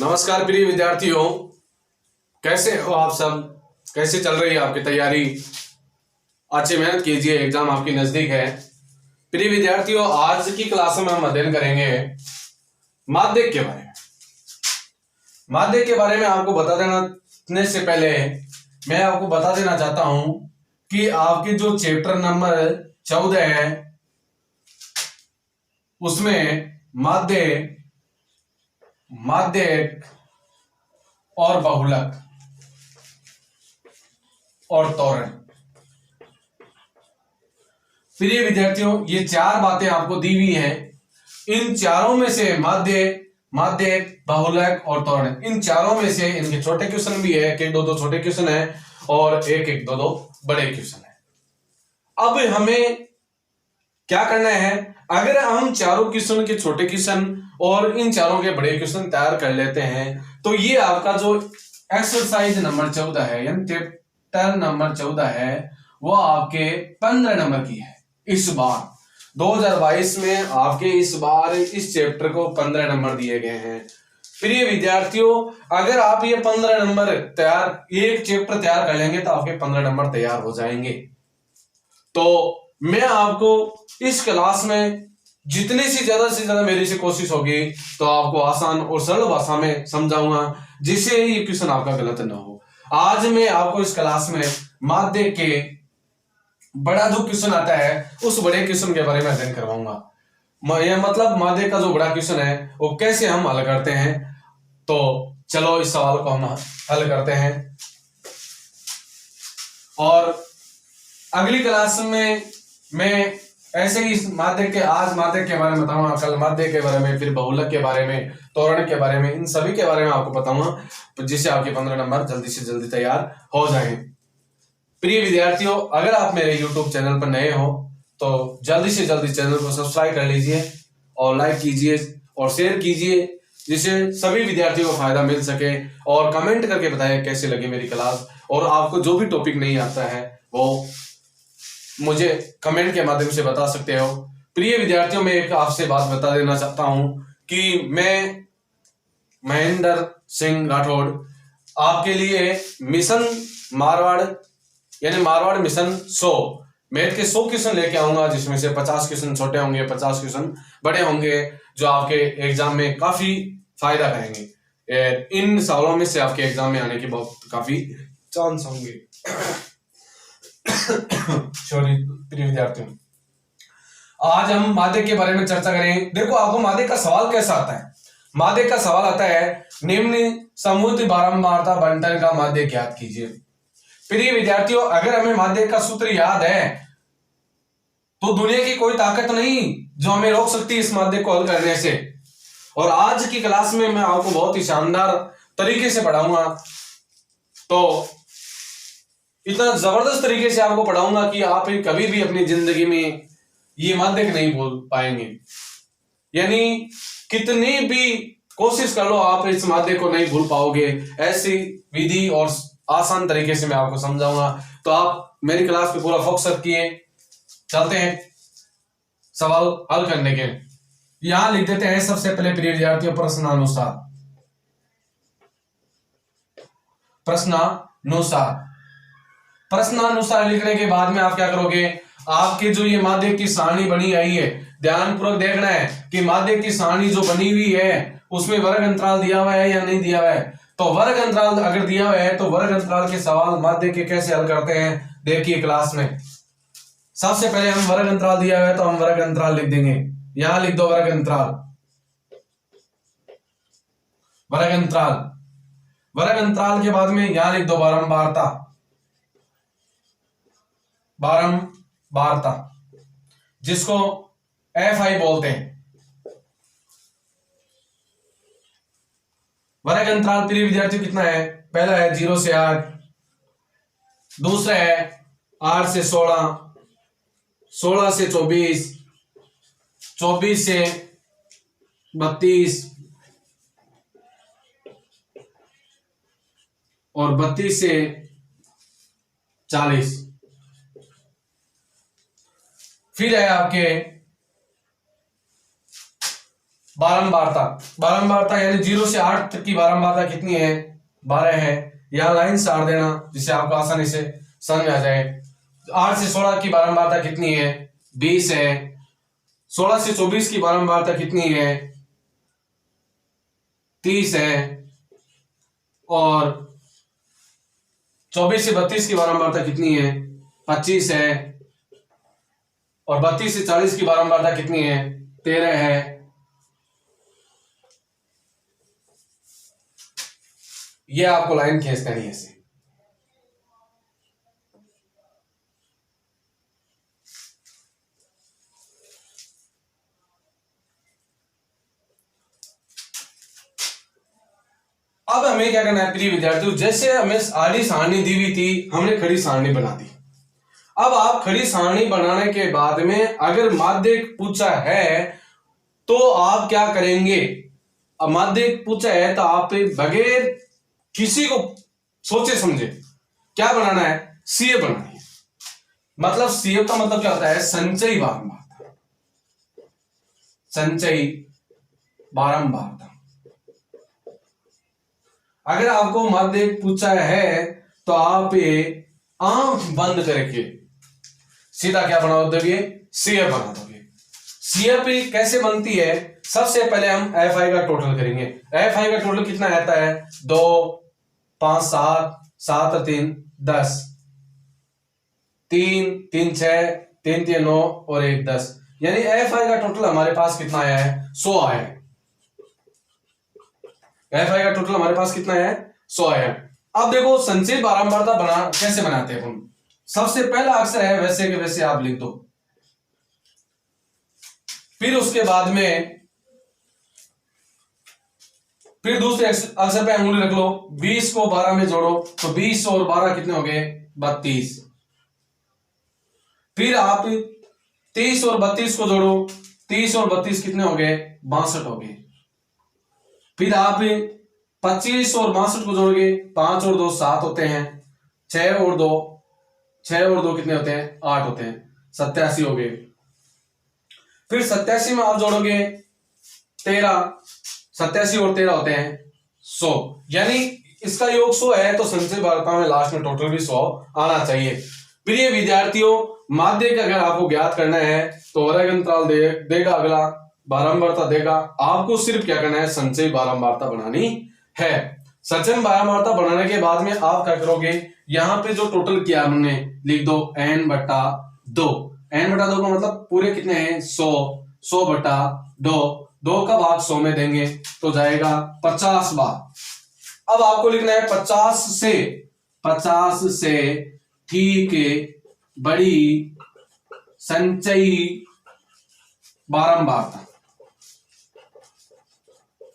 नमस्कार प्रिय विद्यार्थियों, कैसे हो आप सब? कैसे चल रही है आपकी तैयारी? अच्छी मेहनत कीजिए, एग्जाम आपकी नजदीक है। प्रिय विद्यार्थियों, आज की क्लास में हम अध्ययन करेंगे माध्यक के बारे में। माध्यक के बारे में आपको बता देने से पहले मैं आपको बता देना चाहता हूं कि आपके जो चैप्टर नंबर 14 है उसमें माध्यक और बहुलक और त्वरण। प्रिय विद्यार्थियों, ये चार बातें आपको दी हुई हैं। इन चारों में से माध्यक, बहुलक और त्वरण, इन चारों में से इनके छोटे क्वेश्चन भी है, एक दो छोटे क्वेश्चन है और एक दो बड़े क्वेश्चन है। अब हमें क्या करना है, अगर हम चारों क्वेश्चन के छोटे क्वेश्चन और इन चारों के बड़े क्वेश्चन तैयार कर लेते हैं तो ये आपका जो एक्सरसाइज नंबर 14 है यानी चैप्टर नंबर 14 है वो आपके 15 नंबर की है। इस बार 2022 में आपके इस चैप्टर को 15 नंबर दिए गए हैं। प्रिय विद्यार्थियों, अगर आप ये 15 नंबर एक चैप्टर तैयार कर लेंगे तो आपके 15 नंबर तैयार हो जाएंगे। तो मैं आपको इस क्लास में जितने से ज्यादा मेरी से कोशिश होगी तो आपको आसान और सरल भाषा में समझाऊंगा जिससे ये क्वेश्चन आपका गलत ना हो। आज मैं आपको इस क्लास में माध्यक के बड़ा जो क्वेश्चन आता है उस बड़े क्वेश्चन के बारे में अध्ययन करवाऊंगा। यह मतलब माध्यक का जो बड़ा क्वेश्चन है वो कैसे हम हल करते हैं। तो चलो इस सवाल को हम हल करते हैं और अगली क्लास में मैं ऐसे ही आज माध्यक के बारे में बताऊंगा, कल माध्यक के बारे में, फिर बहुलक के बारे में, त्वरण के बारे में, इन सभी के बारे में आपको बताऊंगा जिससे आपके 15 नंबर जल्दी से जल्दी तैयार हो जाएं। प्रिय विद्यार्थियों, अगर आप मेरे YouTube चैनल पर नए हो तो जल्दी से जल्दी चैनल को सब्सक्राइब कर लीजिए और लाइक कीजिए और शेयर कीजिए जिससे सभी विद्यार्थियों को फायदा मिल सके। और कमेंट करके बताएं कैसे लगी मेरी क्लास और आपको जो भी टॉपिक नहीं आता है वो मुझे कमेंट के माध्यम से बता सकते हो। प्रिय विद्यार्थियों, मैं एक आपसे बात बता देना चाहता हूं कि मैं महेंद्र सिंह राठौड़ आपके लिए मिशन मारवाड़ यानी मारवाड़ मिशन 100 मैथ के 100 क्वेश्चन लेके आऊंगा जिसमें से 50 क्वेश्चन छोटे होंगे, 50 क्वेश्चन बड़े होंगे जो आपके एग्जाम में काफी फायदा करेंगे। इन सवालों में से आपके एग्जाम में आने के बहुत काफी चांस होंगे। सॉरी प्रिय विद्यार्थियों, आज हम माध्यक के बारे में चर्चा करें। देखो, आपको माध्यक का सवाल कैसा आता है। माध्यक का सवाल आता है निम्न समूह बारंबारता बंटन का माध्यक ज्ञात कीजिए। प्रिय विद्यार्थियों, अगर हमें माध्यक का सूत्र याद है तो दुनिया की कोई ताकत नहीं जो हमें रोक सकती इस माध्यक को हल करने से। और आज की क्लास में मैं आपको बहुत ही शानदार तरीके से पढ़ाऊंगा, तो इतना जबरदस्त तरीके से आपको पढ़ाऊंगा कि आप कभी भी अपनी जिंदगी में ये माध्यक नहीं भूल पाएंगे। यानी कितनी भी कोशिश कर लो आप इस माध्यक को नहीं भूल पाओगे। ऐसी विधि और आसान तरीके से मैं आपको समझाऊंगा, तो आप मेरी क्लास पे पूरा फोकस रखिए। चलते हैं सवाल हल करने के। यहां लिख देते हैं सबसे पहले प्रिय विद्यार्थियों प्रश्नानुसार लिखने के बाद में आप क्या करोगे, आपके जो ये माध्यक की सारणी बनी आई है, ध्यानपूर्वक देखना है कि माध्यक की सारणी जो बनी हुई है उसमें वर्ग अंतराल दिया हुआ है या नहीं दिया हुआ है। तो वर्ग अंतराल अगर दिया हुआ है तो वर्ग अंतराल के सवाल माध्यक के कैसे हल करते हैं देखिए क्लास में। सबसे पहले हम वर्ग अंतराल दिया हुआ है तो हम वर्ग अंतराल लिख देंगे। यहां लिख दो वर्ग अंतराल। वर्ग अंतराल के बाद में यहां लिख दो बारंबारता जिसको FI बोलते हैं। वर्ग अंतराल प्रिय विद्यार्थियों कितना है, पहला है 0 से 8, दूसरा है 8 से 16, 16 से 24, 24 से 32 और 32 से 40। फिर है आपके बारंबारता यानी 0 से 8 तक की बारंबारता कितनी है? 12 है। यहाँ लाइन सार देना जिससे आपको आसानी से समझ में आ जाए। 8 से 16 की बारंबारता कितनी है? 20 है। 16 से 24 की बारंबारता कितनी है? 30 है। और 24 से 32 की बारंबारता कितनी है? 25 है। और 32 से 40 की बारंबारता कितनी है? 13 है। ये आपको लाइन खींच देनी है ऐसे। अब हमें क्या करना है प्रिय विद्यार्थियों, जैसे हमें आड़ी सारणी दी हुई थी, हमने खड़ी सारणी बना दी। अब आप खड़ी सारणी बनाने के बाद में अगर माध्यक पूछा है तो आप क्या करेंगे? अब माध्यक पूछा है तो आप बगैर किसी को सोचे समझे क्या बनाना है? सीएफ बनानी है। मतलब सीएफ का मतलब क्या होता है? संचयी बारंबारता। संचयी बारंबारता। अगर आपको माध्यक पूछा है तो आप ये आंख बंद करके सीधा क्या बना दोगे? सीएफ बना दोगे। सीएफ कैसे बनती है? सबसे पहले हम एफ आई का टोटल करेंगे। एफ आई का टोटल कितना आता है? 2 5 7 7 और 3 10, 3 3 6 3 3 9 और 1 10, यानी एफ आई का टोटल हमारे पास कितना आया है? 100 आया है। एफ आई का टोटल हमारे पास कितना है? 100 आया है। अब देखो संचयी बारंबारता कैसे बनाते हैं हम। सबसे पहला अक्षर है वैसे के वैसे आप लिख दो। फिर उसके बाद में फिर दूसरे अक्षर पे अंगुली रख लो। 20 को 12 में जोड़ो तो 20 और 12 कितने हो गए? 32। फिर आप 30 और 32 को जोड़ो। 30 और 32 कितने हो गए? 62 हो गए। फिर आप 25 और 62 को जोड़ोगे। 5 और 2 7 होते हैं। 6 और 2 कितने होते हैं? 8 होते हैं। 87 हो गए। फिर 87 में आप जोड़ोगे 13। 87 और 13 होते हैं 100, यानी इसका योग 100 है तो संचयी बारंबारता में लास्ट में टोटल भी 100 आना चाहिए। प्रिय विद्यार्थियों, माध्यक अगर आपको ज्ञात करना है तो वर्ग अंतराल देगा, अगला बारंबारता देगा। आपको सिर्फ क्या करना है? संचयी बारंबारता बनानी है। संचयी बारंबारता बनाने के बाद में आप क्या करोगे? यहां पे जो टोटल किया हमने लिख दो n/2। n/2 का मतलब पूरे कितने हैं? 100। 100/2, 2 का भाग 100 में देंगे तो जाएगा 50 बार। अब आपको लिखना है 50 से ठीक बड़ी संचयी बारंबारता।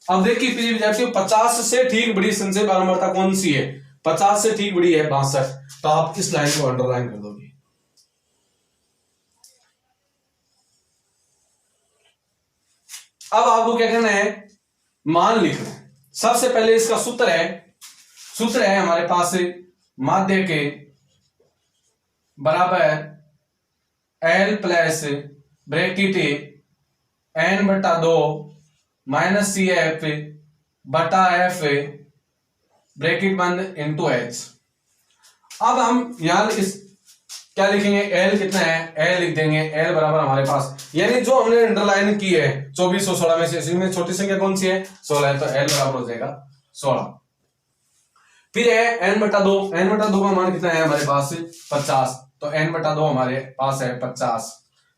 अब देखिए प्रिय विद्यार्थियों, 50 से ठीक बड़ी संचयी बारंबारता कौन सी है? 50 से ठीक बड़ी है 62। तो आप इस लाइन को अंडरलाइन कर दोगे। अब आपको क्या करना है? मान लिखना है। सबसे पहले इसका सूत्र है हमारे पास माध्य के बराबर L plus bracket n/2 minus CF बटा F ब्रैकेट बंद इंटू H। अब हम यहां इस क्या लिखेंगे? L कितना है? L लिख देंगे। L बराबर हमारे पास, यानी जो हमने अंडरलाइन की है 24 और 16 में से इसमें छोटी संख्या कौन सी है? 16 है, तो L बराबर हो जाएगा 16। फिर है n/2। n/2 का मान कितना है हमारे पास? 50, तो n/2 हमारे पास है 50।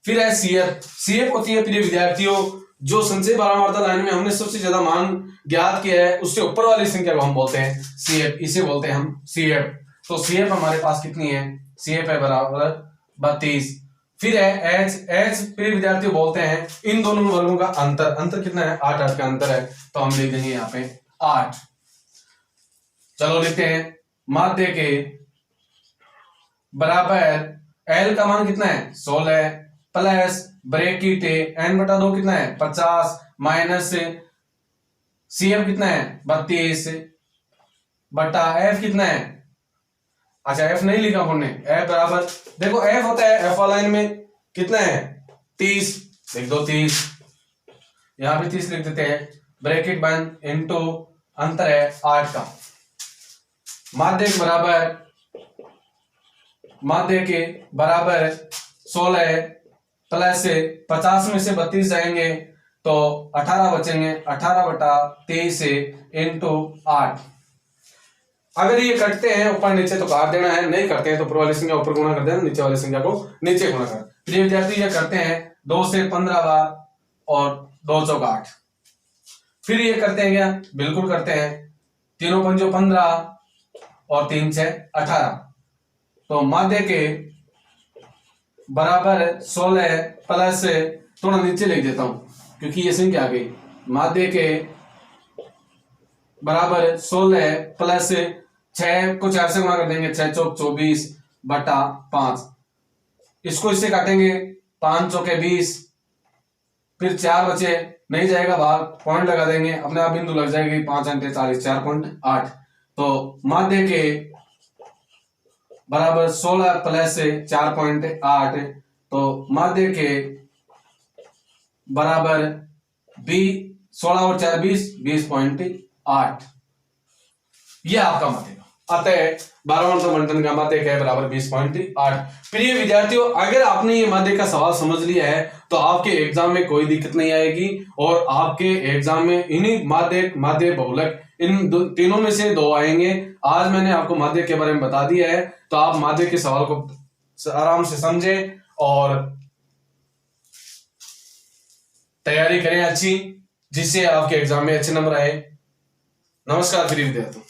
फिर है CF होती है प्रिय विद्यार्थियों जो संचयी बारंबारता लाइन में हमने सबसे ज्यादा मान ज्ञात किया है, उससे ऊपर वाली संख्या को हम बोलते हैं CF, इसे बोलते हैं हम CF। तो CF हमारे पास कितनी है? CF है बराबर 32। फिर है H प्रिय विद्यार्थी बोलते हैं इन दोनों वर्गों का अंतर कितना है? 8 का अंतर है, तो हम लिख देंगे यहाँ पे 8। चलो लिखते हैं माध्य के बराबर L का मान कितना है? 16 प्लस ब्रैकेट n/2 कितना है? 50 माइनस CF कितना है? 32 बटा F कितना है? अच्छा F नहीं लिखा हमने। F बराबर देखो F होता है F लाइन में कितना है? 30, लिख दो 30 यहाँ पे 30 लिख देते हैं, ब्रैकेट बंद, इनटू अंतर है 8 का, माध्यक बराबर, माध्यक के बराबर 16 प्लस 50 में से 32 जाएंगे तो 18 बचेंगे, 18/23 इंटू 8। अगर ये कटते हैं ऊपर नीचे तो काट देना है, नहीं करते हैं तो ऊपर वाली संख्या ऊपर गुणा कर देना, नीचे वाली संख्या को नीचे गुणा कर। प्रिय विद्यार्थी ये करते हैं 2 से 15 बार और 2 चौक 8। फिर ये करते हैं क्या, बिल्कुल करते हैं, 3 पंजो 15 और 3 6 18, तो माध्य के बराबर 16 प्लस, थोड़ा नीचे लिख देता हूं क्योंकि ये संख्या आ गई, माध्य के बराबर 16 प्लस 6 को 4 से गुणा कर देंगे, 6 चौक 24/5, इसको इससे काटेंगे, 5 चौके 20, फिर 4 बचे, नहीं जाएगा भाग, पॉइंट लगा देंगे, अपने आप बिंदु लग जाएगी, 5 अंक 40, 4.8, तो माध्य के बराबर 16 प्लस 4.8, तो माध्य के बराबर 16 और 4 20.8, यह आपका माध्यक। अतः 12 बंटन का माध्यक है बराबर 20.8। प्रिय विद्यार्थियों, अगर आपने ये माध्यक का सवाल समझ लिया है तो आपके एग्जाम में कोई दिक्कत नहीं आएगी, और आपके एग्जाम में इन्हीं माध्यक, माध्य, बहुलक, इन तीनों में से 2 आएंगे। आज मैंने आपको माध्यक के बारे में बता दिया है, तो आप माध्यक के सवाल को आराम से समझें और तैयारी करें अच्छी, जिससे आपके एग्जाम में अच्छे नंबर आए। नमस्कार प्रिय विद्यार्थियों।